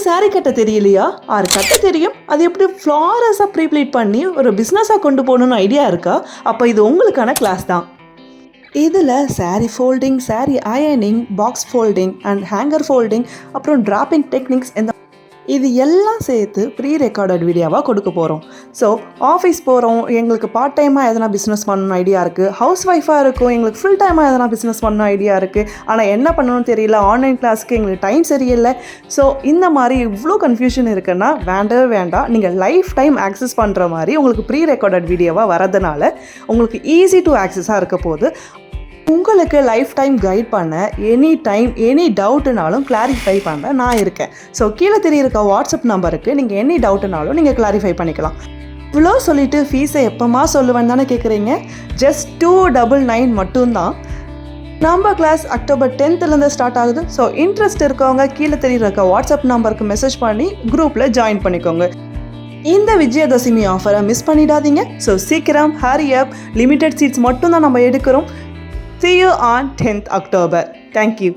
சாரீ கட்ட தெரியலையா? ஆறு கட்ட தெரியும். அது எப்படி ஃப்ளாரஸாக ப்ரீப்ளீட் பண்ணி ஒரு பிஸ்னஸாக கொண்டு போகணுன்னு ஐடியா இருக்கா? அப்போ இது உங்களுக்கான கிளாஸ் தான். இதில் சாரீ ஃபோல்டிங், சாரீ அயனிங், box folding and hanger folding, அப்புறம் ட்ராப்பிங் டெக்னிக்ஸ், இது எல்லாம் சேர்த்து ப்ரீ ரெக்கார்டட் வீடியோவாக கொடுக்க போகிறோம். ஸோ ஆஃபீஸ் போகிறோம், எங்களுக்கு பார்ட் டைமாக எதனா பிஸ்னஸ் பண்ணணும் ஐடியா இருக்குது. ஹவுஸ் ஒய்ஃபாக இருக்கும், எங்களுக்கு ஃபுல் டைமாக எதனா பிஸ்னஸ் பண்ணணும் ஐடியா இருக்குது. ஆனால் என்ன பண்ணணும்னு தெரியல, ஆன்லைன் கிளாஸ்க்கு எங்களுக்கு டைம் சரியில்லை. ஸோ இந்த மாதிரி இவ்வளோ கன்ஃபியூஷன் இருக்குன்னா வேண்டவே வேண்டாம். நீங்கள் லைஃப் டைம் ஆக்சஸ் பண்ணுற மாதிரி உங்களுக்கு ப்ரீ ரெக்கார்டட் வீடியோவாக வரதுனால உங்களுக்கு ஈஸி டு ஆக்சஸாக இருக்க போது. உங்களுக்கு லைஃப் டைம் கைட் பண்ண எனி டைம் எனி டவுட்டுனாலும் கிளாரிஃபை பண்ண நான் இருக்கேன். ஸோ கீழே தெரியிருக்க வாட்ஸ்அப் நம்பருக்கு நீங்கள் எனி டவுட்டுனாலும் நீங்கள் கிளாரிஃபை பண்ணிக்கலாம். இவ்வளோ சொல்லிவிட்டு ஃபீஸை எப்போமா சொல்லுவேன்னு தானே கேட்குறீங்க? ஜஸ்ட் 299 மட்டும்தான். நம்ம கிளாஸ் அக்டோபர் 10th ஸ்டார்ட் ஆகுது. ஸோ இன்ட்ரெஸ்ட் இருக்கவங்க கீழே தெரியிருக்க வாட்ஸ்அப் நம்பருக்கு மெசேஜ் பண்ணி குரூப்பில் ஜாயின் பண்ணிக்கோங்க. இந்த விஜயதசமி ஆஃபரை மிஸ் பண்ணிடாதீங்க. ஸோ சீக்கிரம் ஹரி அப். லிமிட்டட் சீட்ஸ் மட்டும்தான் நம்ம எடுக்கிறோம். See you on 10th October. Thank you.